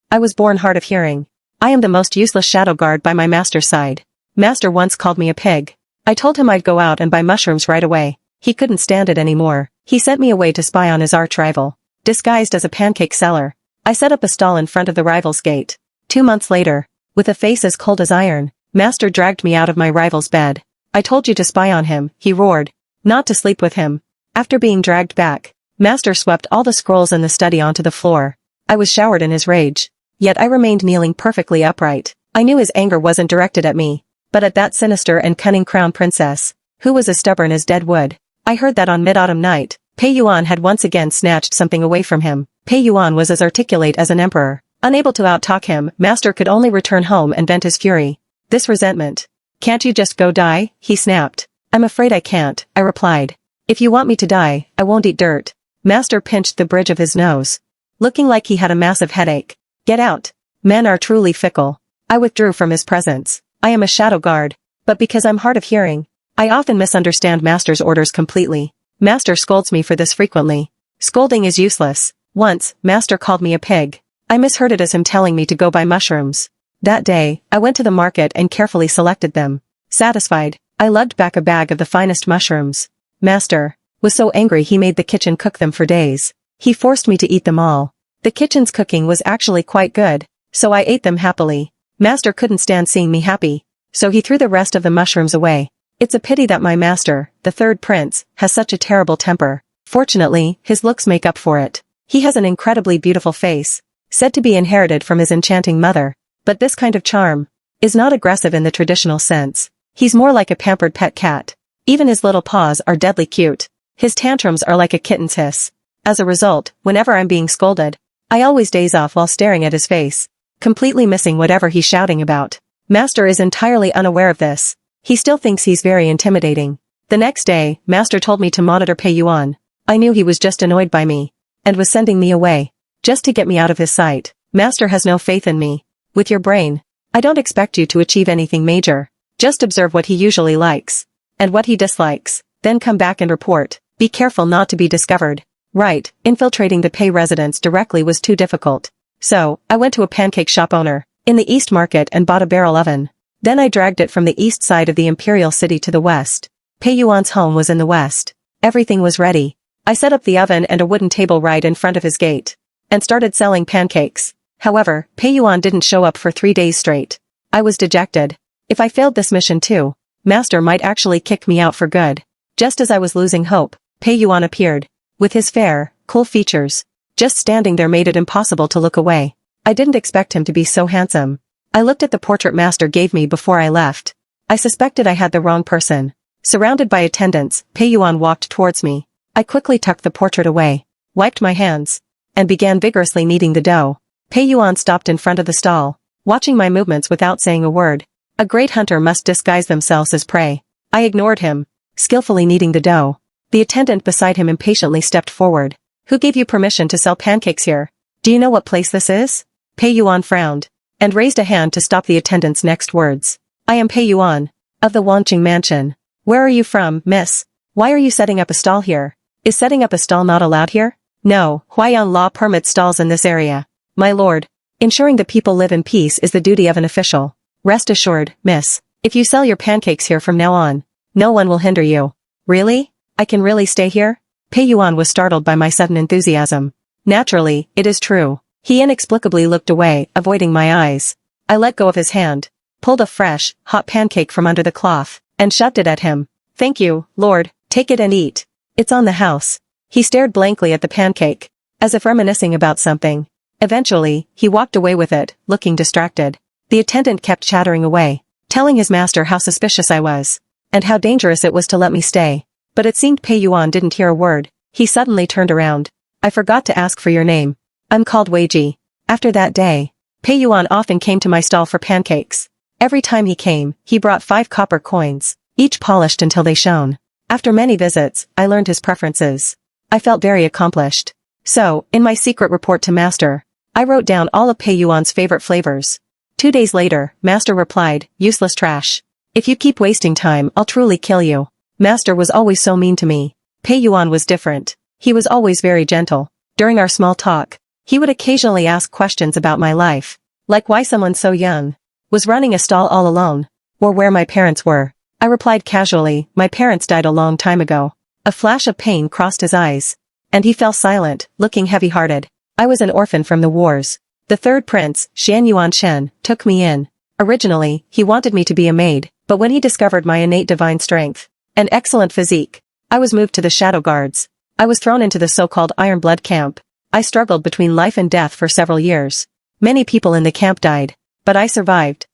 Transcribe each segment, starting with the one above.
I was born hard of hearing. I am the most useless shadow guard by my master's side. Master once called me a pig. I told him I'd go out and buy mushrooms right away. He couldn't stand it anymore. He sent me away to spy on his arch-rival. Disguised as a pancake seller, I set up a stall in front of the rival's gate. 2 months later, with a face as cold as iron, Master dragged me out of my rival's bed. I told you to spy on him, he roared. Not to sleep with him. After being dragged back, Master swept all the scrolls in the study onto the floor. I was showered in his rage. Yet I remained kneeling perfectly upright. I knew his anger wasn't directed at me, but at that sinister and cunning crown princess, who was as stubborn as dead wood. I heard that on mid-autumn night, Pei Yuan had once again snatched something away from him. Pei Yuan was as articulate as an emperor. Unable to out-talk him, Master could only return home and vent his fury. This resentment. Can't you just go die? He snapped. I'm afraid I can't, I replied. If you want me to die, I won't eat dirt. Master pinched the bridge of his nose, looking like he had a massive headache. Get out. Men are truly fickle. I withdrew from his presence. I am a shadow guard, but because I'm hard of hearing, I often misunderstand Master's orders completely. Master scolds me for this frequently. Scolding is useless. Once, Master called me a pig. I misheard it as him telling me to go buy mushrooms. That day, I went to the market and carefully selected them. Satisfied, I lugged back a bag of the finest mushrooms. Master was so angry he made the kitchen cook them for days. He forced me to eat them all. The kitchen's cooking was actually quite good, so I ate them happily. Master couldn't stand seeing me happy, so he threw the rest of the mushrooms away. It's a pity that my master, the third prince, has such a terrible temper. Fortunately, his looks make up for it. He has an incredibly beautiful face, said to be inherited from his enchanting mother. But this kind of charm is not aggressive in the traditional sense. He's more like a pampered pet cat. Even his little paws are deadly cute. His tantrums are like a kitten's hiss. As a result, whenever I'm being scolded, I always daze off while staring at his face, completely missing whatever he's shouting about. Master is entirely unaware of this. He still thinks he's very intimidating. The next day, Master told me to monitor Pei Yuan. I knew he was just annoyed by me, and was sending me away, just to get me out of his sight. Master has no faith in me. With your brain, I don't expect you to achieve anything major. Just observe what he usually likes, and what he dislikes, then come back and report. Be careful not to be discovered. Right, infiltrating the Pei residence directly was too difficult. So, I went to a pancake shop owner in the East Market and bought a barrel oven. Then I dragged it from the east side of the imperial city to the west. Pei Yuan's home was in the west. Everything was ready. I set up the oven and a wooden table right in front of his gate, and started selling pancakes. However, Pei Yuan didn't show up for 3 days straight. I was dejected. If I failed this mission too, Master might actually kick me out for good. Just as I was losing hope, Pei Yuan appeared. With his fair, cool features, just standing there made it impossible to look away. I didn't expect him to be so handsome. I looked at the portrait Master gave me before I left. I suspected I had the wrong person. Surrounded by attendants, Pei Yuan walked towards me. I quickly tucked the portrait away, wiped my hands, and began vigorously kneading the dough. Pei Yuan stopped in front of the stall, watching my movements without saying a word. A great hunter must disguise themselves as prey. I ignored him, skillfully kneading the dough. The attendant beside him impatiently stepped forward. Who gave you permission to sell pancakes here? Do you know what place this is? Pei Yuan frowned, and raised a hand to stop the attendant's next words. I am Pei Yuan, of the Wanqing mansion. Where are you from, miss? Why are you setting up a stall here? Is setting up a stall not allowed here? No, Huayan law permits stalls in this area. My lord, ensuring the people live in peace is the duty of an official. Rest assured, miss, if you sell your pancakes here from now on, no one will hinder you. Really? I can really stay here? Pei Yuan was startled by my sudden enthusiasm. Naturally, it is true. He inexplicably looked away, avoiding my eyes. I let go of his hand, pulled a fresh, hot pancake from under the cloth, and shoved it at him. Thank you, lord, take it and eat. It's on the house. He stared blankly at the pancake, as if reminiscing about something. Eventually, he walked away with it, looking distracted. The attendant kept chattering away, telling his master how suspicious I was, and how dangerous it was to let me stay. But it seemed Pei Yuan didn't hear a word. He suddenly turned around. I forgot to ask for your name. I'm called Wei Ji. After that day, Pei Yuan often came to my stall for pancakes. Every time he came, he brought 5 copper coins, each polished until they shone. After many visits, I learned his preferences. I felt very accomplished. So, in my secret report to Master, I wrote down all of Pei Yuan's favorite flavors. 2 days later, Master replied, useless trash. If you keep wasting time, I'll truly kill you. Master was always so mean to me. Pei Yuan was different. He was always very gentle. During our small talk, He would occasionally ask questions about my life, like why someone so young was running a stall all alone, or where my parents were. I replied casually, my parents died a long time ago. A flash of pain crossed his eyes, and he fell silent, looking heavy-hearted. I was an orphan from the wars. The third prince, Shan Yuan Shen, took me in. Originally, he wanted me to be a maid, but when he discovered my innate divine strength and excellent physique, I was moved to the Shadow Guards. I was thrown into the so-called Iron Blood camp. I struggled between life and death for several years. Many people in the camp died, but I survived.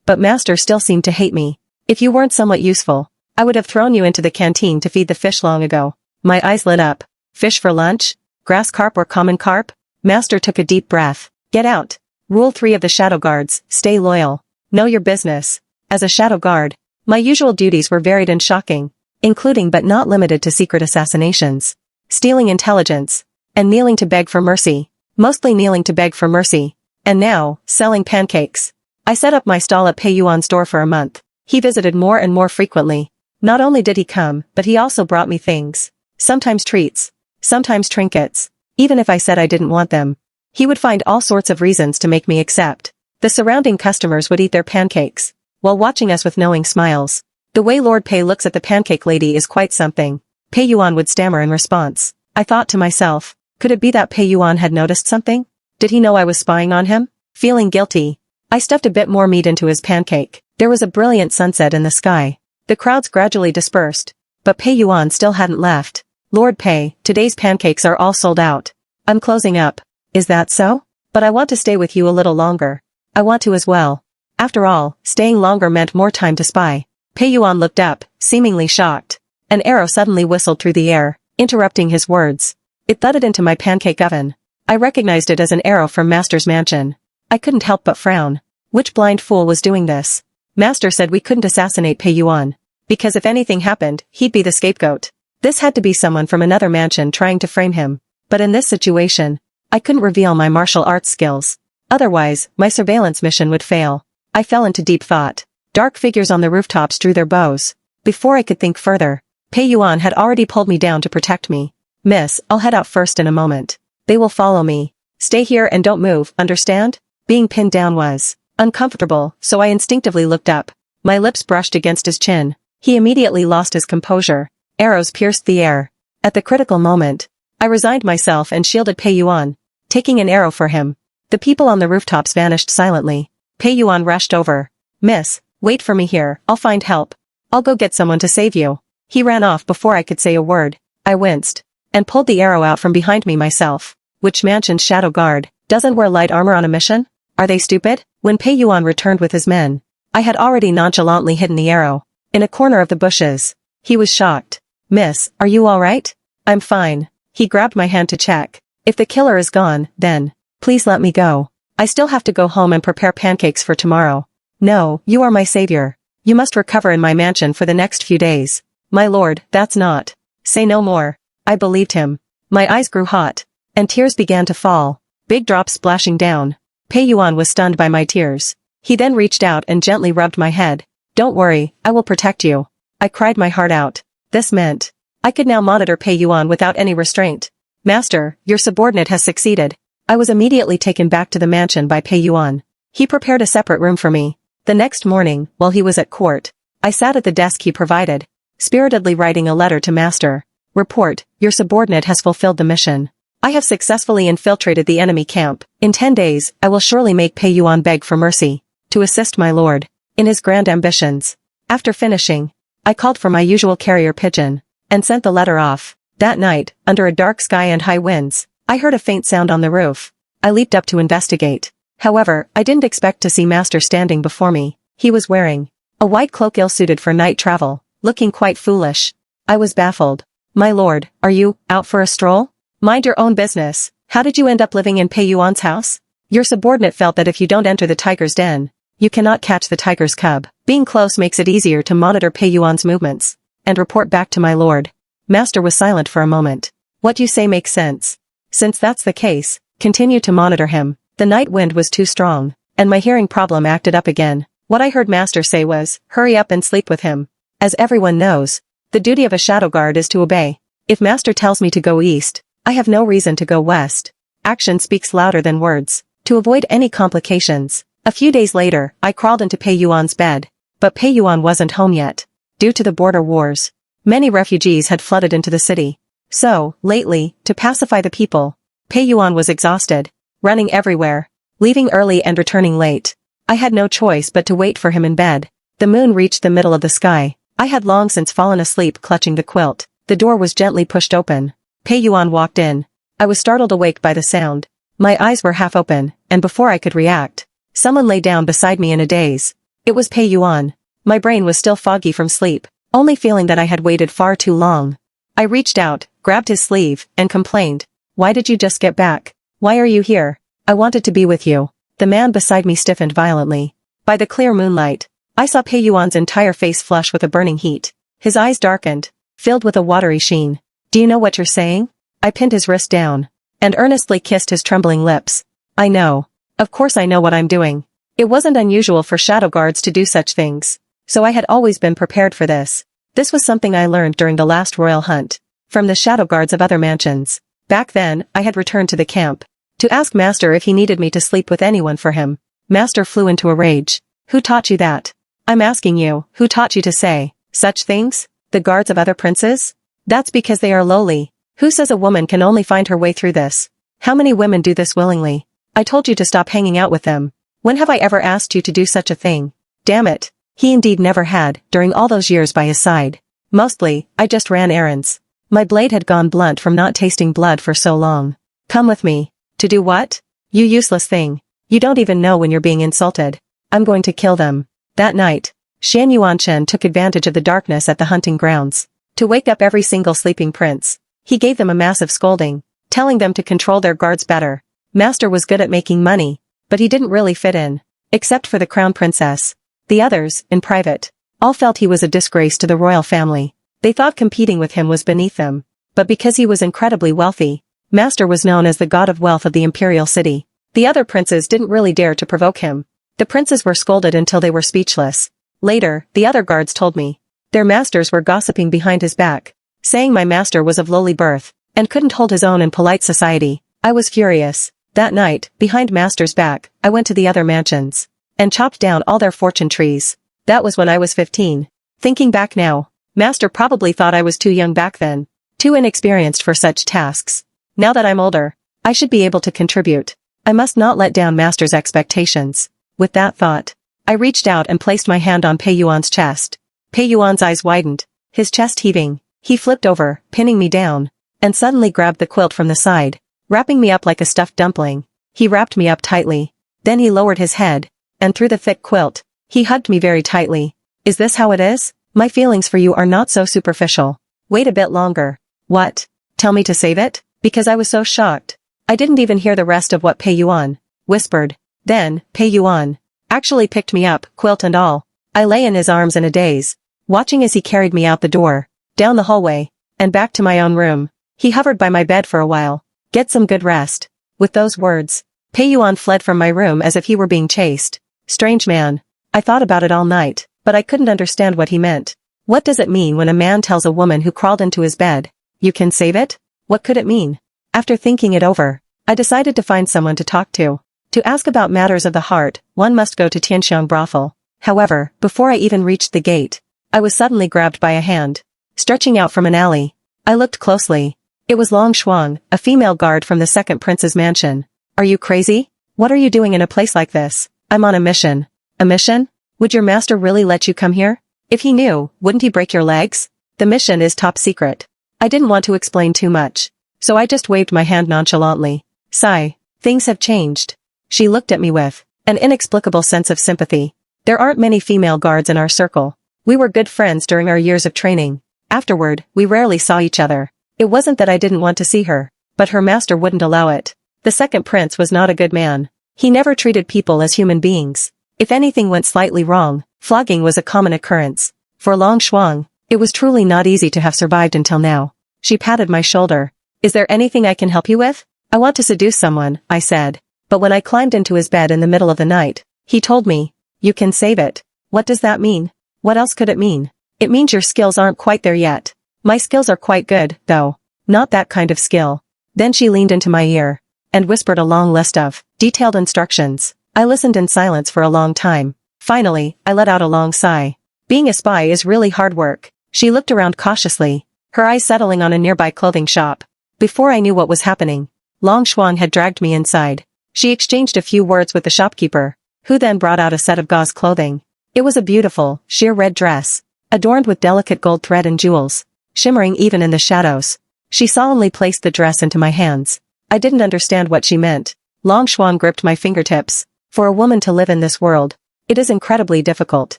But Master still seemed to hate me. If you weren't somewhat useful, I would have thrown you into the canteen to feed the fish long ago. My eyes lit up. Fish for lunch? Grass carp or common carp? Master took a deep breath. Get out. Rule 3 of the Shadow Guards, stay loyal. Know your business. As a Shadow Guard, my usual duties were varied and shocking, including but not limited to secret assassinations, stealing intelligence, and kneeling to beg for mercy. Mostly kneeling to beg for mercy. And now, selling pancakes. I set up my stall at Pei Yuan's store for a month. He visited more and more frequently. Not only did he come, but he also brought me things. Sometimes treats. Sometimes trinkets. Even if I said I didn't want them, he would find all sorts of reasons to make me accept. The surrounding customers would eat their pancakes, while watching us with knowing smiles. The way Lord Pei looks at the pancake lady is quite something. Pei Yuan would stammer in response. I thought to myself, could it be that Pei Yuan had noticed something? Did he know I was spying on him? Feeling guilty, I stuffed a bit more meat into his pancake. There was a brilliant sunset in the sky. The crowds gradually dispersed, but Pei Yuan still hadn't left. Lord Pei, today's pancakes are all sold out. I'm closing up. Is that so? But I want to stay with you a little longer. I want to as well. After all, staying longer meant more time to spy. Pei Yuan looked up, seemingly shocked. An arrow suddenly whistled through the air, interrupting his words. It thudded into my pancake oven. I recognized it as an arrow from Master's mansion. I couldn't help but frown. Which blind fool was doing this? Master said we couldn't assassinate Pei Yuan, because if anything happened, he'd be the scapegoat. This had to be someone from another mansion trying to frame him. But in this situation, I couldn't reveal my martial arts skills. Otherwise, my surveillance mission would fail. I fell into deep thought. Dark figures on the rooftops drew their bows. Before I could think further, Pei Yuan had already pulled me down to protect me. Miss, I'll head out first in a moment. They will follow me. Stay here and don't move, understand? Being pinned down was uncomfortable, so I instinctively looked up. My lips brushed against his chin. He immediately lost his composure. Arrows pierced the air. At the critical moment, I resigned myself and shielded Pei Yuan, taking an arrow for him. The people on the rooftops vanished silently. Pei Yuan rushed over. Miss, wait for me here, I'll find help. I'll go get someone to save you. He ran off before I could say a word. I winced, and pulled the arrow out from behind me myself. Which mansion's Shadow Guard doesn't wear light armor on a mission? Are they stupid? When Pei Yuan returned with his men, I had already nonchalantly hidden the arrow in a corner of the bushes. He was shocked. Miss, are you all right? I'm fine. He grabbed my hand to check. If the killer is gone, then, please let me go. I still have to go home and prepare pancakes for tomorrow. No, you are my savior. You must recover in my mansion for the next few days. My lord, that's not. Say no more. I believed him. My eyes grew hot, and tears began to fall, big drops splashing down. Pei Yuan was stunned by my tears. He then reached out and gently rubbed my head. Don't worry, I will protect you. I cried my heart out. This meant I could now monitor Pei Yuan without any restraint. Master, your subordinate has succeeded. I was immediately taken back to the mansion by Pei Yuan. He prepared a separate room for me. The next morning, while he was at court, I sat at the desk he provided, spiritedly writing a letter to Master. Report, your subordinate has fulfilled the mission. I have successfully infiltrated the enemy camp. In 10 days, I will surely make Pei Yuan beg for mercy, to assist my lord in his grand ambitions. After finishing, I called for my usual carrier pigeon, and sent the letter off. That night, under a dark sky and high winds, I heard a faint sound on the roof. I leaped up to investigate. However, I didn't expect to see Master standing before me. He was wearing a white cloak ill-suited for night travel, looking quite foolish. I was baffled. My lord, are you out for a stroll? Mind your own business. How did you end up living in Pei Yuan's house? Your subordinate felt that if you don't enter the tiger's den, you cannot catch the tiger's cub. Being close makes it easier to monitor Pei Yuan's movements and report back to my lord. Master was silent for a moment. What you say makes sense. Since that's the case, continue to monitor him. The night wind was too strong, and my hearing problem acted up again. What I heard Master say was, hurry up and sleep with him. As everyone knows, the duty of a shadow guard is to obey. If Master tells me to go east, I have no reason to go west. Action speaks louder than words. To avoid any complications, a few days later, I crawled into Pei Yuan's bed. But Pei Yuan wasn't home yet. Due to the border wars, many refugees had flooded into the city. So, lately, to pacify the people, Pei Yuan was exhausted, running everywhere, leaving early and returning late. I had no choice but to wait for him in bed. The moon reached the middle of the sky. I had long since fallen asleep clutching the quilt. The door was gently pushed open. Pei Yuan walked in. I was startled awake by the sound. My eyes were half open, and before I could react, someone lay down beside me in a daze. It was Pei Yuan. My brain was still foggy from sleep, only feeling that I had waited far too long. I reached out, grabbed his sleeve, and complained. Why did you just get back? Why are you here? I wanted to be with you. The man beside me stiffened violently. By the clear moonlight, I saw Pei Yuan's entire face flush with a burning heat. His eyes darkened, filled with a watery sheen. Do you know what you're saying? I pinned his wrist down, and earnestly kissed his trembling lips. I know. Of course I know what I'm doing. It wasn't unusual for shadow guards to do such things. So I had always been prepared for this. This was something I learned during the last royal hunt, from the shadow guards of other mansions. Back then, I had returned to the camp, to ask Master if he needed me to sleep with anyone for him. Master flew into a rage. Who taught you that? I'm asking you, who taught you to say such things? The guards of other princes? That's because they are lowly. Who says a woman can only find her way through this? How many women do this willingly? I told you to stop hanging out with them. When have I ever asked you to do such a thing? Damn it. He indeed never had, during all those years by his side. Mostly, I just ran errands. My blade had gone blunt from not tasting blood for so long. Come with me. To do what? You useless thing. You don't even know when you're being insulted. I'm going to kill them. That night, Shan Yuanchen took advantage of the darkness at the hunting grounds to wake up every single sleeping prince. He gave them a massive scolding, telling them to control their guards better. Master was good at making money, but he didn't really fit in, except for the crown princess. The others, in private, all felt he was a disgrace to the royal family. They thought competing with him was beneath them. But because he was incredibly wealthy, Master was known as the god of wealth of the imperial city. The other princes didn't really dare to provoke him. The princes were scolded until they were speechless. Later, the other guards told me. Their masters were gossiping behind his back, saying my master was of lowly birth, and couldn't hold his own in polite society. I was furious. That night, behind Master's back, I went to the other mansions and chopped down all their fortune trees. That was when I was 15. Thinking back now, Master probably thought I was too young back then, too inexperienced for such tasks. Now that I'm older, I should be able to contribute. I must not let down Master's expectations. With that thought, I reached out and placed my hand on Pei Yuan's chest. Pei Yuan's eyes widened, his chest heaving. He flipped over, pinning me down, and suddenly grabbed the quilt from the side, wrapping me up like a stuffed dumpling. He wrapped me up tightly. Then he lowered his head, and through the thick quilt, he hugged me very tightly. Is this how it is? My feelings for you are not so superficial. Wait a bit longer. What? Tell me to save it? Because I was so shocked. I didn't even hear the rest of what Pei Yuan whispered. Then, Pei Yuan actually picked me up, quilt and all. I lay in his arms in a daze, watching as he carried me out the door, down the hallway, and back to my own room. He hovered by my bed for a while. Get some good rest. With those words, Pei Yuan fled from my room as if he were being chased. Strange man. I thought about it all night, but I couldn't understand what he meant. What does it mean when a man tells a woman who crawled into his bed, "You can save it"? What could it mean? After thinking it over, I decided to find someone to talk to. To ask about matters of the heart, one must go to Tianxiang brothel. However, before I even reached the gate, I was suddenly grabbed by a hand, stretching out from an alley. I looked closely. It was Long Shuang, a female guard from the second prince's mansion. Are you crazy? What are you doing in a place like this? I'm on a mission. A mission? Would your master really let you come here? If he knew, wouldn't he break your legs? The mission is top secret. I didn't want to explain too much, so I just waved my hand nonchalantly. Sigh. Things have changed. She looked at me with an inexplicable sense of sympathy. There aren't many female guards in our circle. We were good friends during our years of training. Afterward, we rarely saw each other. It wasn't that I didn't want to see her, but her master wouldn't allow it. The second prince was not a good man. He never treated people as human beings. If anything went slightly wrong, flogging was a common occurrence. For Long Shuang, it was truly not easy to have survived until now. She patted my shoulder. Is there anything I can help you with? I want to seduce someone, I said. But when I climbed into his bed in the middle of the night, he told me, "You can save it." What does that mean? What else could it mean? It means your skills aren't quite there yet. My skills are quite good, though. Not that kind of skill. Then she leaned into my ear. and whispered a long list of detailed instructions. I listened in silence for a long time. Finally, I let out a long sigh. Being a spy is really hard work. She looked around cautiously, her eyes settling on a nearby clothing shop. Before I knew what was happening, Long Xuan had dragged me inside. She exchanged a few words with the shopkeeper, who then brought out a set of gauze clothing. It was a beautiful, sheer red dress, adorned with delicate gold thread and jewels, shimmering even in the shadows. She solemnly placed the dress into my hands. I didn't understand what she meant. Long Xuan gripped my fingertips. For a woman to live in this world, it is incredibly difficult.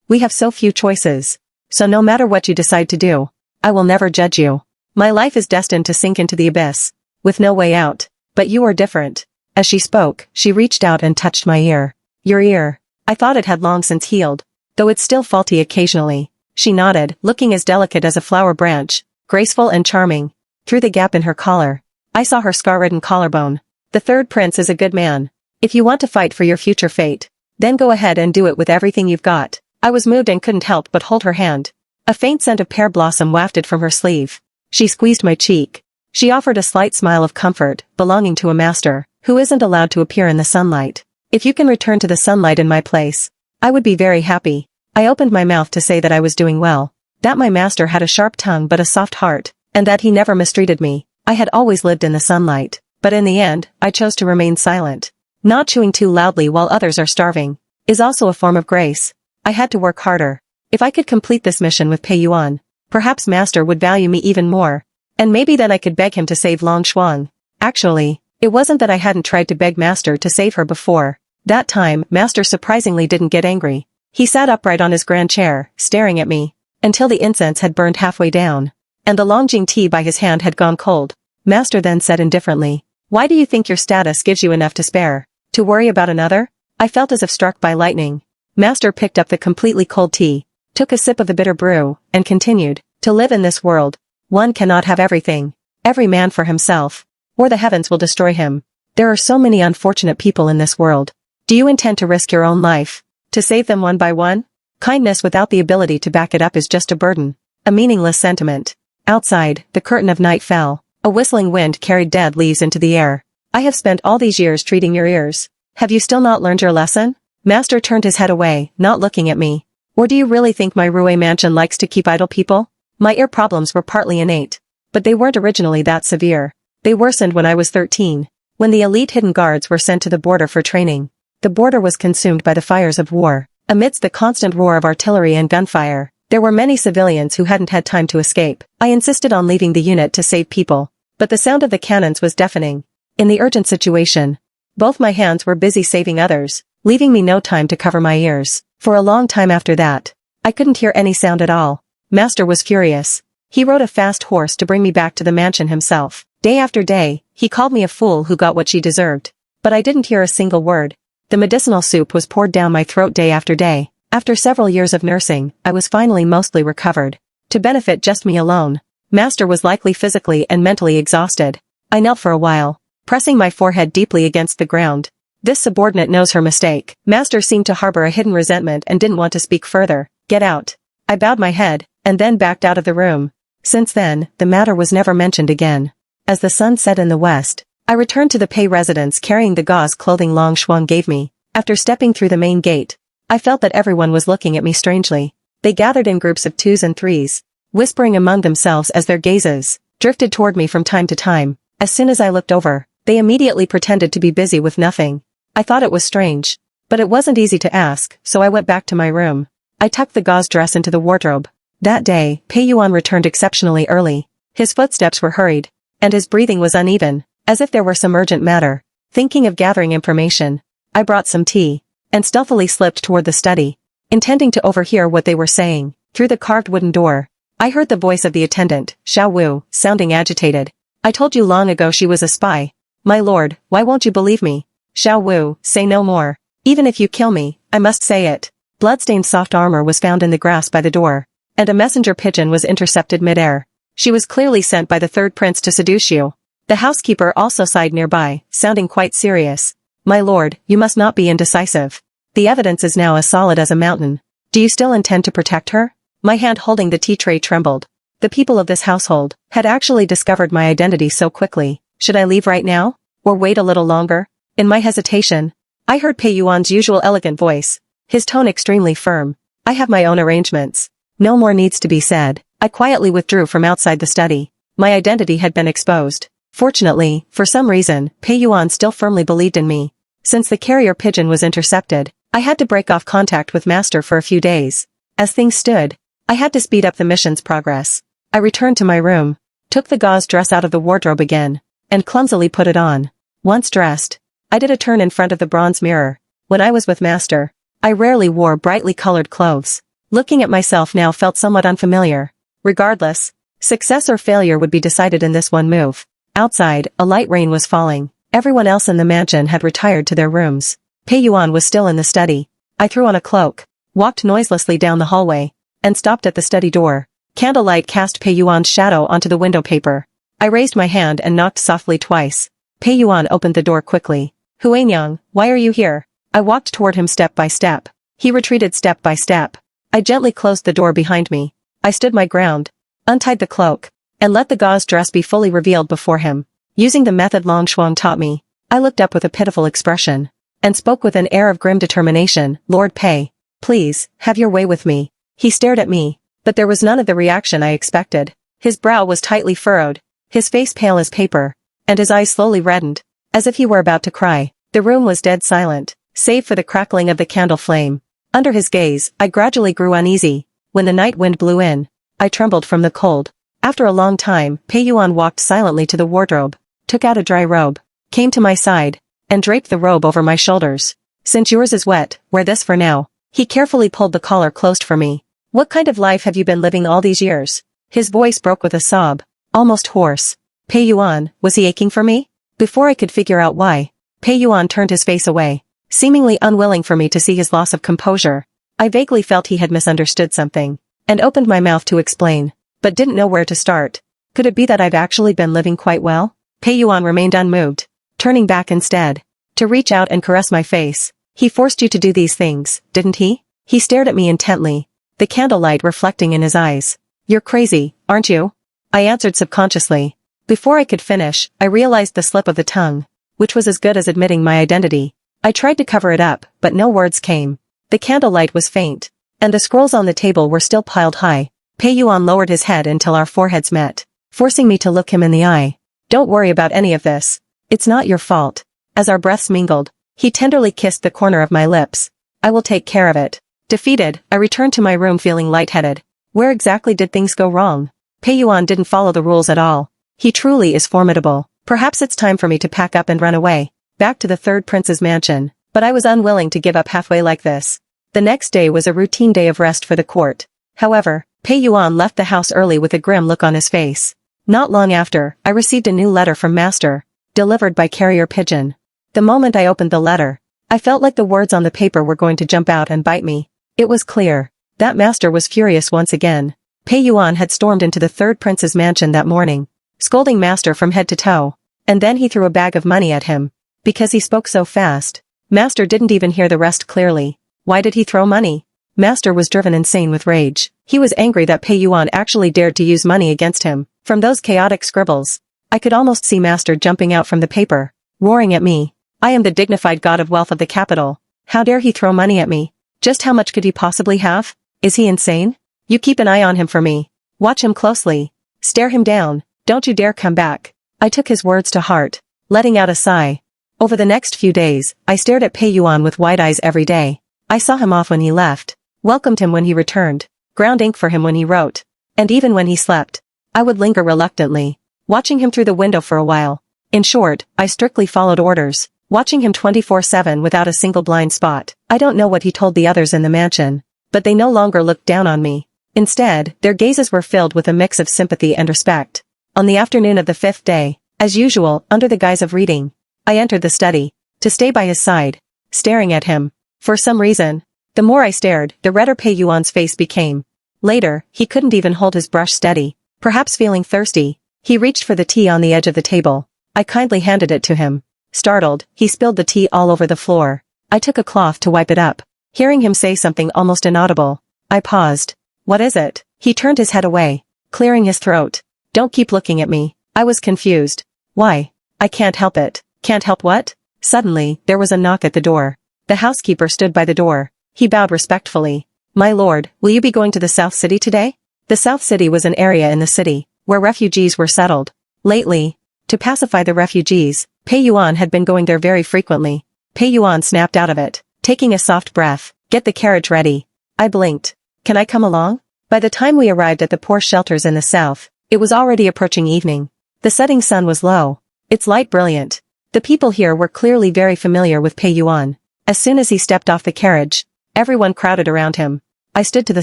We have so few choices. So no matter what you decide to do, I will never judge you. My life is destined to sink into the abyss, with no way out. But you are different. As she spoke, she reached out and touched my ear. Your ear. I thought it had long since healed, though it's still faulty occasionally. She nodded, looking as delicate as a flower branch, graceful and charming. Through the gap in her collar, I saw her scar-ridden collarbone. The third prince is a good man. If you want to fight for your future fate, then go ahead and do it with everything you've got. I was moved and couldn't help but hold her hand. A faint scent of pear blossom wafted from her sleeve. She squeezed my cheek. She offered a slight smile of comfort, belonging to a master, who isn't allowed to appear in the sunlight. If you can return to the sunlight in my place, I would be very happy. I opened my mouth to say that I was doing well, that my master had a sharp tongue but a soft heart, and that he never mistreated me. I had always lived in the sunlight, but in the end, I chose to remain silent. Not chewing too loudly while others are starving is also a form of grace. I had to work harder. If I could complete this mission with Pei Yuan, perhaps master would value me even more. And maybe then I could beg him to save Long Xuan. Actually, it wasn't that I hadn't tried to beg master to save her before. That time, master surprisingly didn't get angry. He sat upright on his grand chair, staring at me, until the incense had burned halfway down, and the Longjing tea by his hand had gone cold. Master then said indifferently, "Why do you think your status gives you enough to spare? To worry about another?" I felt as if struck by lightning. Master picked up the completely cold tea, took a sip of the bitter brew, and continued, "To live in this world, one cannot have everything. Every man for himself, or the heavens will destroy him. There are so many unfortunate people in this world. Do you intend to risk your own life, to save them one by one? Kindness without the ability to back it up is just a burden, a meaningless sentiment." Outside, the curtain of night fell. A whistling wind carried dead leaves into the air. "I have spent all these years treating your ears. Have you still not learned your lesson?" Master turned his head away, not looking at me. "Or do you really think my Rue mansion likes to keep idle people? My ear problems were partly innate, but they weren't originally that severe. They worsened when I was 13, when the elite hidden guards were sent to the border for training. The border was consumed by the fires of war. Amidst the constant roar of artillery and gunfire, there were many civilians who hadn't had time to escape. I insisted on leaving the unit to save people, but the sound of the cannons was deafening. In the urgent situation, both my hands were busy saving others, leaving me no time to cover my ears. For a long time after that, I couldn't hear any sound at all. Master was furious. He rode a fast horse to bring me back to the mansion himself. Day after day, he called me a fool who got what she deserved. But I didn't hear a single word. The medicinal soup was poured down my throat day after day. After several years of nursing, I was finally mostly recovered. To benefit just me alone, Master was likely physically and mentally exhausted. I knelt for a while, pressing my forehead deeply against the ground. This subordinate knows her mistake. Master seemed to harbor a hidden resentment and didn't want to speak further. "Get out." I bowed my head, and then backed out of the room. Since then, the matter was never mentioned again. As the sun set in the west, I returned to the Pei residence carrying the gauze clothing Long Xuan gave me. After stepping through the main gate, I felt that everyone was looking at me strangely. They gathered in groups of twos and threes, whispering among themselves as their gazes drifted toward me from time to time. As soon as I looked over, they immediately pretended to be busy with nothing. I thought it was strange, but it wasn't easy to ask, so I went back to my room. I tucked the gauze dress into the wardrobe. That day, Pei Yuan returned exceptionally early. His footsteps were hurried, and his breathing was uneven, as if there were some urgent matter. Thinking of gathering information, I brought some tea, and stealthily slipped toward the study, intending to overhear what they were saying. Through the carved wooden door, I heard the voice of the attendant, Xiao Wu, sounding agitated. "I told you long ago she was a spy. My lord, why won't you believe me?" "Xiao Wu, say no more. Even if you kill me, I must say it." Bloodstained soft armor was found in the grass by the door, and a messenger pigeon was intercepted mid-air. She was clearly sent by the third prince to seduce you. The housekeeper also sighed nearby, sounding quite serious. "My lord, you must not be indecisive. The evidence is now as solid as a mountain. Do you still intend to protect her?" My hand holding the tea tray trembled. The people of this household had actually discovered my identity so quickly. Should I leave right now? Or wait a little longer? In my hesitation, I heard Pei Yuan's usual elegant voice, his tone extremely firm. I have my own arrangements. No more needs to be said. I quietly withdrew from outside the study. My identity had been exposed. Fortunately, for some reason, Pei Yuan still firmly believed in me. Since the carrier pigeon was intercepted, I had to break off contact with Master for a few days. As things stood, I had to speed up the mission's progress. I returned to my room, took the gauze dress out of the wardrobe again, and clumsily put it on. Once dressed, I did a turn in front of the bronze mirror. When I was with Master, I rarely wore brightly colored clothes. Looking at myself now felt somewhat unfamiliar. Regardless, success or failure would be decided in this one move. Outside, a light rain was falling. Everyone else in the mansion had retired to their rooms. Pei Yuan was still in the study. I threw on a cloak, walked noiselessly down the hallway, and stopped at the study door. Candlelight cast Pei Yuan's shadow onto the window paper. I raised my hand and knocked softly twice. Pei Yuan opened the door quickly. Huanyang, why are you here? I walked toward him step by step. He retreated step by step. I gently closed the door behind me. I stood my ground, untied the cloak, and let the gauze dress be fully revealed before him. Using the method Long Shuang taught me, I looked up with a pitiful expression, and spoke with an air of grim determination. Lord Pei, please, have your way with me. He stared at me, but there was none of the reaction I expected. His brow was tightly furrowed, his face pale as paper, and his eyes slowly reddened, as if he were about to cry. The room was dead silent, save for the crackling of the candle flame. Under his gaze, I gradually grew uneasy. When the night wind blew in, I trembled from the cold. After a long time, Pei Yuan walked silently to the wardrobe, took out a dry robe, came to my side, and draped the robe over my shoulders. Since yours is wet, wear this for now. He carefully pulled the collar closed for me. What kind of life have you been living all these years? His voice broke with a sob, almost hoarse. Pei Yuan, was he aching for me? Before I could figure out why, Pei Yuan turned his face away, seemingly unwilling for me to see his loss of composure. I vaguely felt he had misunderstood something, and opened my mouth to explain, but didn't know where to start. Could it be that I've actually been living quite well? Pei Yuan remained unmoved, turning back instead, to reach out and caress my face. He forced you to do these things, didn't he? He stared at me intently, the candlelight reflecting in his eyes. You're crazy, aren't you? I answered subconsciously. Before I could finish, I realized the slip of the tongue, which was as good as admitting my identity. I tried to cover it up, but no words came. The candlelight was faint, and the scrolls on the table were still piled high. Pei Yuan lowered his head until our foreheads met, forcing me to look him in the eye. Don't worry about any of this. It's not your fault. As our breaths mingled, he tenderly kissed the corner of my lips. I will take care of it. Defeated, I returned to my room feeling lightheaded. Where exactly did things go wrong? Pei Yuan didn't follow the rules at all. He truly is formidable. Perhaps it's time for me to pack up and run away, back to the third prince's mansion, but I was unwilling to give up halfway like this. The next day was a routine day of rest for the court. However, Pei Yuan left the house early with a grim look on his face. Not long after, I received a new letter from Master, delivered by carrier pigeon. The moment I opened the letter, I felt like the words on the paper were going to jump out and bite me. It was clear that Master was furious once again. Pei Yuan had stormed into the third prince's mansion that morning, scolding Master from head to toe, and then he threw a bag of money at him. Because he spoke so fast, Master didn't even hear the rest clearly. Why did he throw money? Master was driven insane with rage. He was angry that Pei Yuan actually dared to use money against him. From those chaotic scribbles, I could almost see Master jumping out from the paper, roaring at me. I am the dignified god of wealth of the capital. How dare he throw money at me? Just how much could he possibly have? Is he insane? You keep an eye on him for me. Watch him closely. Stare him down. Don't you dare come back. I took his words to heart, letting out a sigh. Over the next few days, I stared at Pei Yuan with wide eyes every day. I saw him off when he left, welcomed him when he returned, ground ink for him when he wrote, and even when he slept. I would linger reluctantly, watching him through the window for a while. In short, I strictly followed orders, watching him 24/7 without a single blind spot. I don't know what he told the others in the mansion, but they no longer looked down on me. Instead, their gazes were filled with a mix of sympathy and respect. On the afternoon of the 5th day, as usual, under the guise of reading, I entered the study, to stay by his side, staring at him. For some reason, the more I stared, the redder Pei Yuan's face became. Later, he couldn't even hold his brush steady. Perhaps feeling thirsty, he reached for the tea on the edge of the table. I kindly handed it to him. Startled, he spilled the tea all over the floor. I took a cloth to wipe it up. Hearing him say something almost inaudible, I paused. What is it? He turned his head away, clearing his throat. Don't keep looking at me. I was confused. Why? I can't help it. Can't help what? Suddenly, there was a knock at the door. The housekeeper stood by the door. He bowed respectfully. My lord, will you be going to the South City today? The South City was an area in the city where refugees were settled. Lately, to pacify the refugees, Pei Yuan had been going there very frequently. Pei Yuan snapped out of it, taking a soft breath. Get the carriage ready. I blinked. Can I come along? By the time we arrived at the poor shelters in the south, it was already approaching evening. The setting sun was low, its light brilliant. The people here were clearly very familiar with Pei Yuan. As soon as he stepped off the carriage, everyone crowded around him. I stood to the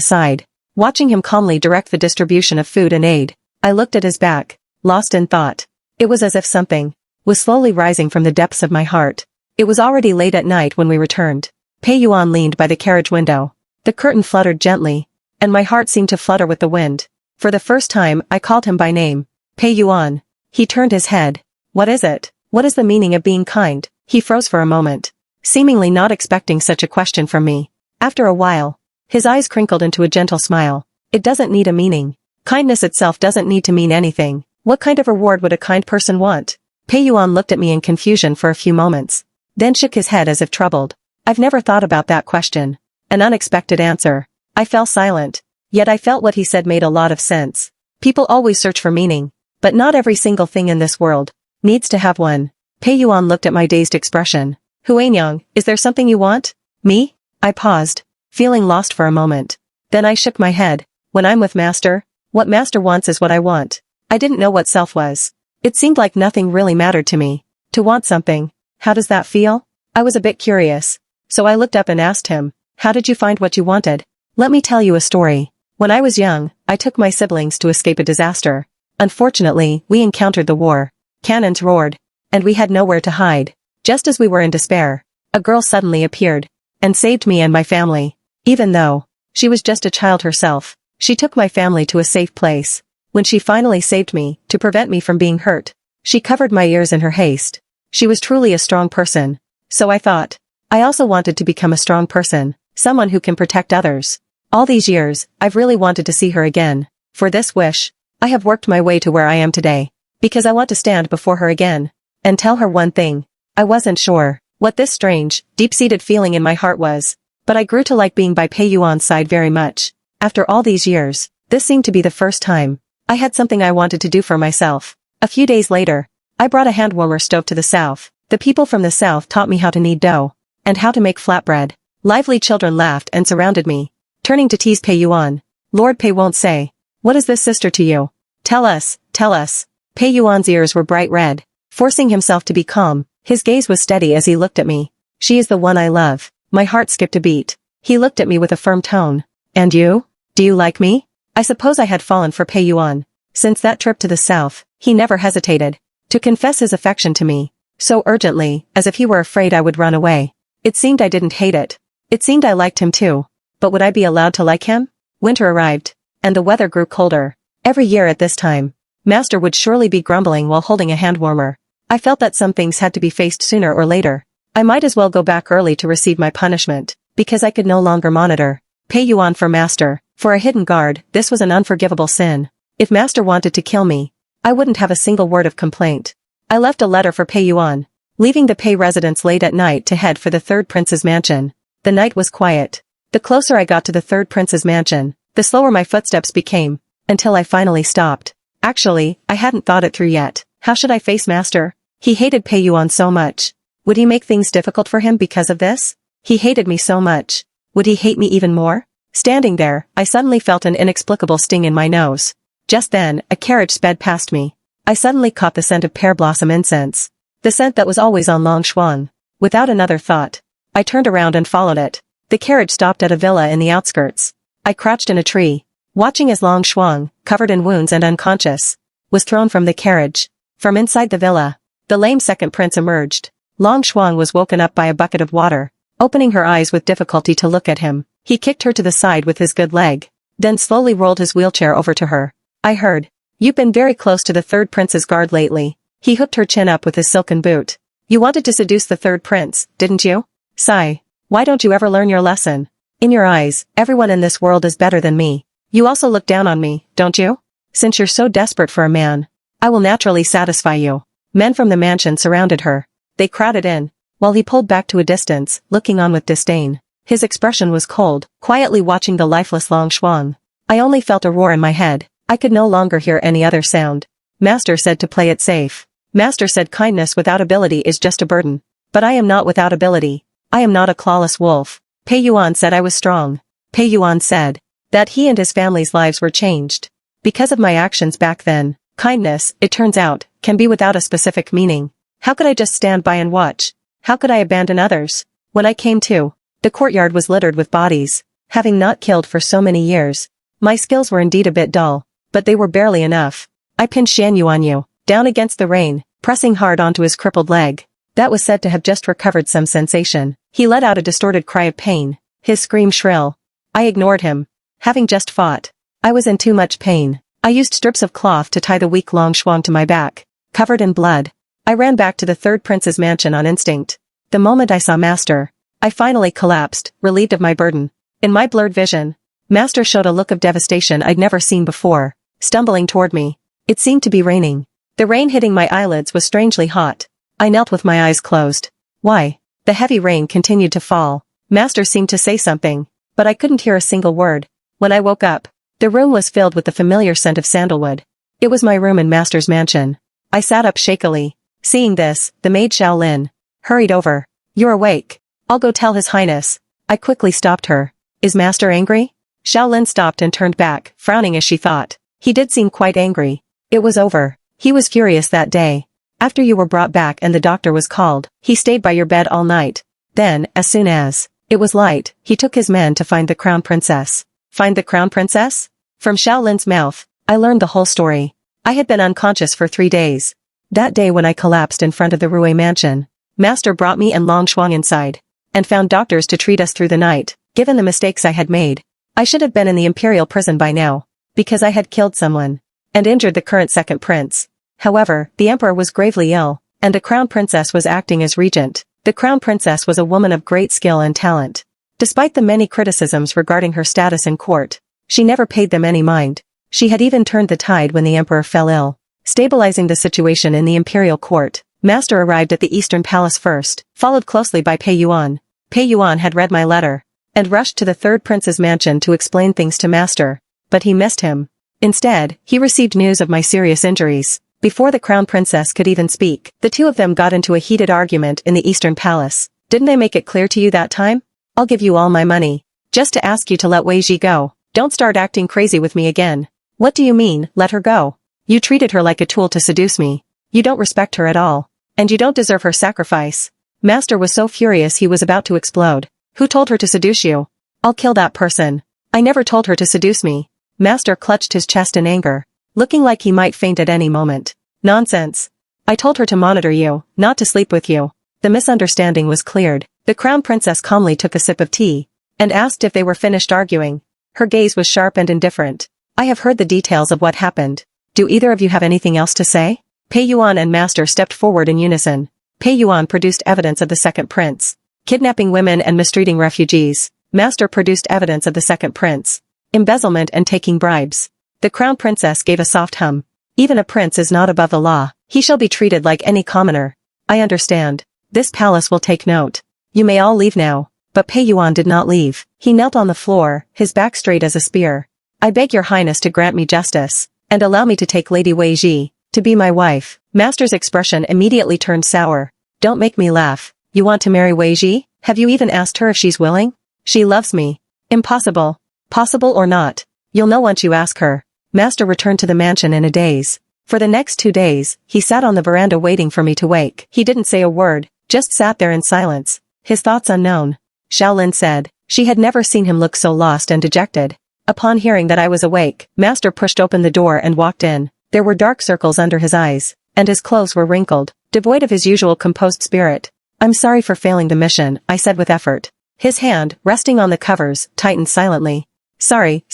side, watching him calmly direct the distribution of food and aid. I looked at his back, lost in thought. It was as if something was slowly rising from the depths of my heart. It was already late at night when we returned. Pei Yuan leaned by the carriage window. The curtain fluttered gently, and my heart seemed to flutter with the wind. For the first time, I called him by name. Pei Yuan. He turned his head. What is it? What is the meaning of being kind? He froze for a moment, seemingly not expecting such a question from me. After a while, his eyes crinkled into a gentle smile. It doesn't need a meaning. Kindness itself doesn't need to mean anything. What kind of reward would a kind person want? Pei Yuan looked at me in confusion for a few moments, then shook his head as if troubled. I've never thought about that question. An unexpected answer. I fell silent. Yet I felt what he said made a lot of sense. People always search for meaning, but not every single thing in this world needs to have one. Pei Yuan looked at my dazed expression. Huanyang, is there something you want? Me? I paused, feeling lost for a moment. Then I shook my head. When I'm with Master, what Master wants is what I want. I didn't know what self was. It seemed like nothing really mattered to me. To want something, how does that feel? I was a bit curious, so I looked up and asked him, how did you find what you wanted? Let me tell you a story. When I was young, I took my siblings to escape a disaster. Unfortunately, we encountered the war. Cannons roared, and we had nowhere to hide. Just as we were in despair, a girl suddenly appeared and saved me and my family. Even though she was just a child herself, she took my family to a safe place. When she finally saved me, to prevent me from being hurt, she covered my ears in her haste. She was truly a strong person. So I thought, I also wanted to become a strong person, someone who can protect others. All these years, I've really wanted to see her again. For this wish, I have worked my way to where I am today. Because I want to stand before her again and tell her one thing. I wasn't sure what this strange, deep-seated feeling in my heart was, but I grew to like being by Pei Yuan's side very much. After all these years, this seemed to be the first time I had something I wanted to do for myself. A few days later, I brought a hand-warmer stove to the south. The people from the south taught me how to knead dough and how to make flatbread. Lively children laughed and surrounded me, turning to tease Pei Yuan. Lord Pei won't say, what is this sister to you? Tell us, tell us. Pei Yuan's ears were bright red, forcing himself to be calm. His gaze was steady as he looked at me. She is the one I love. My heart skipped a beat. He looked at me with a firm tone. And you? Do you like me? I suppose I had fallen for Pei Yuan. Since that trip to the south, he never hesitated to confess his affection to me, so urgently, as if he were afraid I would run away. It seemed I didn't hate it. It seemed I liked him too. But would I be allowed to like him? Winter arrived, and the weather grew colder. Every year at this time, Master would surely be grumbling while holding a hand warmer. I felt that some things had to be faced sooner or later. I might as well go back early to receive my punishment, because I could no longer monitor Pei Yuan for Master. For a hidden guard, this was an unforgivable sin. If Master wanted to kill me, I wouldn't have a single word of complaint. I left a letter for Pei Yuan, leaving the Pei residence late at night to head for the third prince's mansion. The night was quiet. The closer I got to the third prince's mansion, the slower my footsteps became, until I finally stopped. Actually, I hadn't thought it through yet. How should I face Master? He hated Pei Yuan so much. Would he make things difficult for him because of this? He hated me so much. Would he hate me even more? Standing there, I suddenly felt an inexplicable sting in my nose. Just then, a carriage sped past me. I suddenly caught the scent of pear blossom incense. The scent that was always on Long Shuang. Without another thought, I turned around and followed it. The carriage stopped at a villa in the outskirts. I crouched in a tree, watching as Long Shuang, covered in wounds and unconscious, was thrown from the carriage. From inside the villa, the lame second prince emerged. Long Shuang was woken up by a bucket of water, opening her eyes with difficulty to look at him. He kicked her to the side with his good leg, then slowly rolled his wheelchair over to her. I heard, you've been very close to the third prince's guard lately. He hooked her chin up with his silken boot. You wanted to seduce the third prince, didn't you? Sigh. Why don't you ever learn your lesson? In your eyes, everyone in this world is better than me. You also look down on me, don't you? Since you're so desperate for a man, I will naturally satisfy you. Men from the mansion surrounded her. They crowded in, while he pulled back to a distance, looking on with disdain. His expression was cold, quietly watching the lifeless Long Shuang. I only felt a roar in my head. I could no longer hear any other sound. Master said to play it safe. Master said kindness without ability is just a burden. But I am not without ability. I am not a clawless wolf. Pei Yuan said I was strong. Pei Yuan said that he and his family's lives were changed. Because of my actions back then. Kindness, it turns out, can be without a specific meaning. How could I just stand by and watch? How could I abandon others? When I came to, the courtyard was littered with bodies. Having not killed for so many years, my skills were indeed a bit dull, but they were barely enough. I pinned Shan Yuanyu down against the rain, pressing hard onto his crippled leg. That was said to have just recovered some sensation. He let out a distorted cry of pain, his scream shrill. I ignored him. Having just fought, I was in too much pain. I used strips of cloth to tie the weak Long Shuang to my back, covered in blood. I ran back to the third prince's mansion on instinct. The moment I saw Master, I finally collapsed, relieved of my burden. In my blurred vision, Master showed a look of devastation I'd never seen before, stumbling toward me. It seemed to be raining. The rain hitting my eyelids was strangely hot. I knelt with my eyes closed. Why? The heavy rain continued to fall. Master seemed to say something, but I couldn't hear a single word. When I woke up, the room was filled with the familiar scent of sandalwood. It was my room in Master's mansion. I sat up shakily. Seeing this, the maid Xiaolin hurried over. You're awake. I'll go tell His Highness. I quickly stopped her. Is Master angry? Xiaolin stopped and turned back, frowning as she thought. He did seem quite angry. It was over. He was furious that day. After you were brought back and the doctor was called, he stayed by your bed all night. Then, as soon as it was light, he took his men to find the crown princess. Find the crown princess? From Xiaolin's mouth, I learned the whole story. I had been unconscious for 3 days. That day when I collapsed in front of the Rui mansion, Master brought me and Long Shuang inside, and found doctors to treat us through the night. Given the mistakes I had made, I should have been in the imperial prison by now, because I had killed someone, and injured the current second prince. However, the emperor was gravely ill, and the crown princess was acting as regent. The crown princess was a woman of great skill and talent. Despite the many criticisms regarding her status in court, she never paid them any mind. She had even turned the tide when the emperor fell ill, stabilizing the situation in the imperial court. Master arrived at the Eastern Palace first, followed closely by Pei Yuan. Pei Yuan had read my letter, and rushed to the third prince's mansion to explain things to Master, but he missed him. Instead, he received news of my serious injuries. Before the crown princess could even speak, the two of them got into a heated argument in the Eastern Palace. Didn't I make it clear to you that time? I'll give you all my money, just to ask you to let Wei Ji go. Don't start acting crazy with me again. What do you mean, let her go? You treated her like a tool to seduce me. You don't respect her at all. And you don't deserve her sacrifice. Master was so furious he was about to explode. Who told her to seduce you? I'll kill that person. I never told her to seduce me. Master clutched his chest in anger, looking like he might faint at any moment. Nonsense. I told her to monitor you, not to sleep with you. The misunderstanding was cleared. The crown princess calmly took a sip of tea, and asked if they were finished arguing. Her gaze was sharp and indifferent. I have heard the details of what happened. Do either of you have anything else to say? Pei Yuan and Master stepped forward in unison. Pei Yuan produced evidence of the second prince kidnapping women and mistreating refugees. Master produced evidence of the second prince embezzlement and taking bribes. The crown princess gave a soft hum. Even a prince is not above the law. He shall be treated like any commoner. I understand. This palace will take note. You may all leave now. But Pei Yuan did not leave. He knelt on the floor, his back straight as a spear. I beg your highness to grant me justice, and allow me to take Lady Wei Ji to be my wife. Master's expression immediately turned sour. Don't make me laugh. You want to marry Wei Ji? Have you even asked her if she's willing? She loves me. Impossible. Possible or not, you'll know once you ask her. Master returned to the mansion in a daze. For the next 2 days, he sat on the veranda waiting for me to wake. He didn't say a word, just sat there in silence, his thoughts unknown. Xiaolin said. She had never seen him look so lost and dejected. Upon hearing that I was awake, Master pushed open the door and walked in. There were dark circles under his eyes, and his clothes were wrinkled, devoid of his usual composed spirit. I'm sorry for failing the mission, I said with effort. His hand, resting on the covers, tightened silently. Sorry.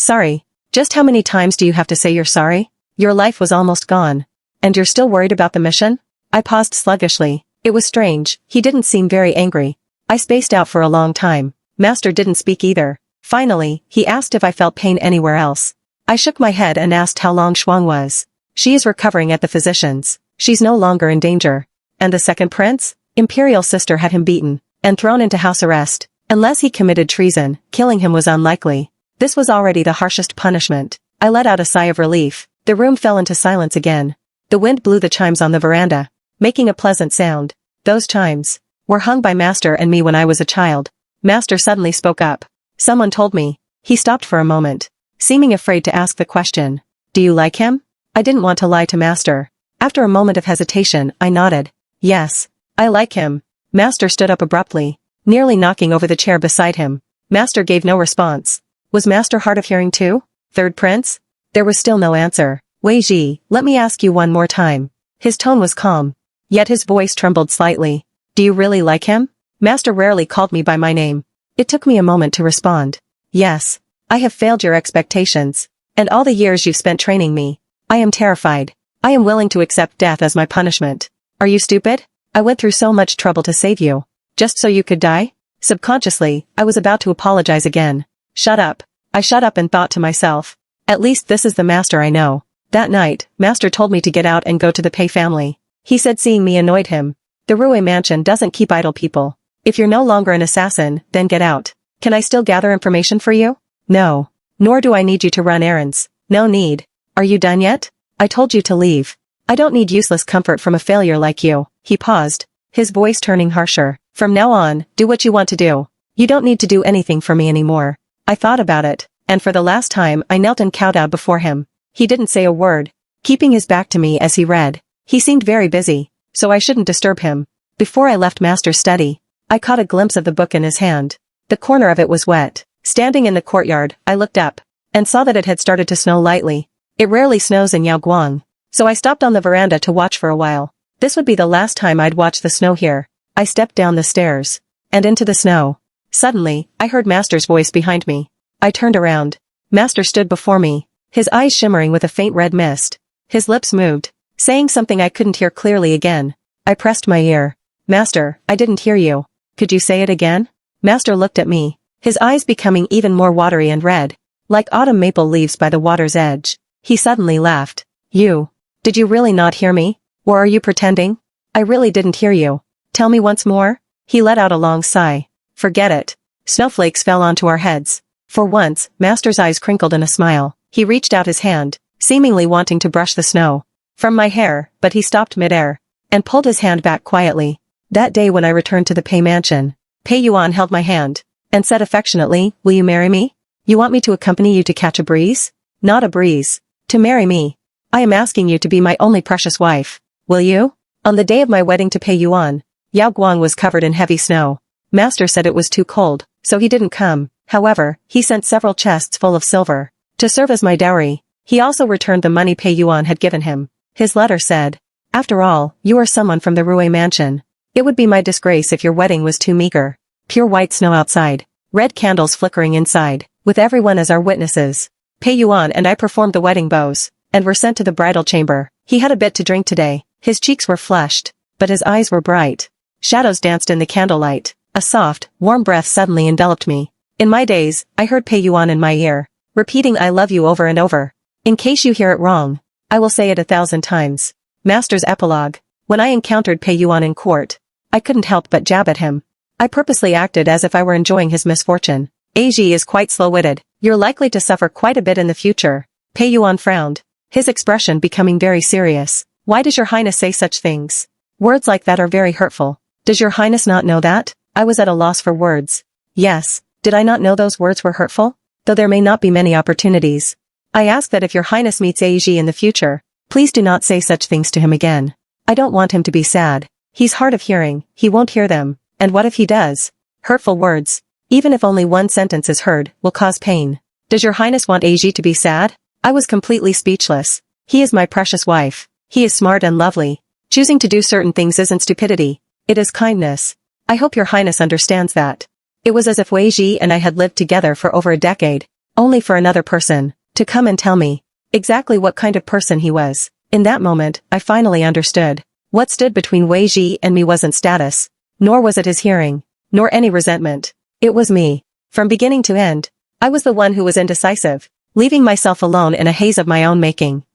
Just how many times do you have to say you're sorry? Your life was almost gone. And you're still worried about the mission? I paused sluggishly. It was strange, he didn't seem very angry. I spaced out for a long time. Master didn't speak either. Finally, he asked if I felt pain anywhere else. I shook my head and asked how Long Shuang was. She is recovering at the physician's. She's no longer in danger. And the second prince? Imperial sister had him beaten and thrown into house arrest. Unless he committed treason, killing him was unlikely. This was already the harshest punishment. I let out a sigh of relief. The room fell into silence again. The wind blew the chimes on the veranda, making a pleasant sound. Those chimes were hung by Master and me when I was a child. Master suddenly spoke up. Someone told me. He stopped for a moment, seeming afraid to ask the question. Do you like him? I didn't want to lie to Master. After a moment of hesitation, I nodded. Yes, I like him. Master stood up abruptly, nearly knocking over the chair beside him. Master gave no response. Was Master hard of hearing too? Third Prince? There was still no answer. Wei Ji, let me ask you one more time. His tone was calm, yet his voice trembled slightly. Do you really like him? Master rarely called me by my name. It took me a moment to respond. Yes. I have failed your expectations. And all the years you've spent training me. I am terrified. I am willing to accept death as my punishment. Are you stupid? I went through so much trouble to save you. Just so you could die? Subconsciously, I was about to apologize again. Shut up. I shut up and thought to myself. At least this is the Master I know. That night, Master told me to get out and go to the Pei family. He said seeing me annoyed him. The Rue mansion doesn't keep idle people. If you're no longer an assassin, then get out. Can I still gather information for you? No. Nor do I need you to run errands. No need. Are you done yet? I told you to leave. I don't need useless comfort from a failure like you. He paused, his voice turning harsher. From now on, do what you want to do. You don't need to do anything for me anymore. I thought about it, and for the last time I knelt and kowtowed before him. He didn't say a word, keeping his back to me as he read. He seemed very busy, so I shouldn't disturb him. Before I left Master's study, I caught a glimpse of the book in his hand. The corner of it was wet. Standing in the courtyard, I looked up, and saw that it had started to snow lightly. It rarely snows in Yaoguang, so I stopped on the veranda to watch for a while. This would be the last time I'd watch the snow here. I stepped down the stairs, and into the snow. Suddenly, I heard Master's voice behind me. I turned around. Master stood before me, his eyes shimmering with a faint red mist. His lips moved, saying something I couldn't hear clearly again. I pressed my ear. Master, I didn't hear you. Could you say it again? Master looked at me, his eyes becoming even more watery and red, like autumn maple leaves by the water's edge. He suddenly laughed. Did you really not hear me? Or are you pretending? I really didn't hear you. Tell me once more? He let out a long sigh. Forget it. Snowflakes fell onto our heads. For once, Master's eyes crinkled in a smile. He reached out his hand, seemingly wanting to brush the snow from my hair, but he stopped midair and pulled his hand back quietly. That day when I returned to the Pei mansion, Pei Yuan held my hand and said affectionately, will you marry me? You want me to accompany you to catch a breeze? Not a breeze. To marry me. I am asking you to be my only precious wife. Will you? On the day of my wedding to Pei Yuan, Yaoguang was covered in heavy snow. Master said it was too cold, so he didn't come. However, he sent several chests full of silver to serve as my dowry. He also returned the money Pei Yuan had given him. His letter said, after all, you are someone from the Rue mansion. It would be my disgrace if your wedding was too meager. Pure white snow outside, red candles flickering inside, with everyone as our witnesses. Pei Yuan and I performed the wedding vows, and were sent to the bridal chamber. He had a bit to drink today. His cheeks were flushed, but his eyes were bright. Shadows danced in the candlelight. A soft, warm breath suddenly enveloped me. In my days, I heard Pei Yuan in my ear, repeating I love you over and over. In case you hear it wrong, I will say it 1,000 times. Master's epilogue. When I encountered Pei Yuan in court, I couldn't help but jab at him. I purposely acted as if I were enjoying his misfortune. Aji is quite slow-witted. You're likely to suffer quite a bit in the future. Pei Yuan frowned, his expression becoming very serious. Why does your highness say such things? Words like that are very hurtful. Does your highness not know that? I was at a loss for words. Yes, did I not know those words were hurtful? Though there may not be many opportunities. I ask that if your highness meets Aji in the future, please do not say such things to him again. I don't want him to be sad. He's hard of hearing, he won't hear them. And what if he does? Hurtful words, even if only one sentence is heard, will cause pain. Does your highness want Aji to be sad? I was completely speechless. He is my precious wife. He is smart and lovely. Choosing to do certain things isn't stupidity. It is kindness. I hope your highness understands that. It was as if Wei Ji and I had lived together for over a decade, only for another person to come and tell me exactly what kind of person he was. In that moment, I finally understood. What stood between Wei Ji and me wasn't status, nor was it his hearing, nor any resentment. It was me. From beginning to end, I was the one who was indecisive, leaving myself alone in a haze of my own making.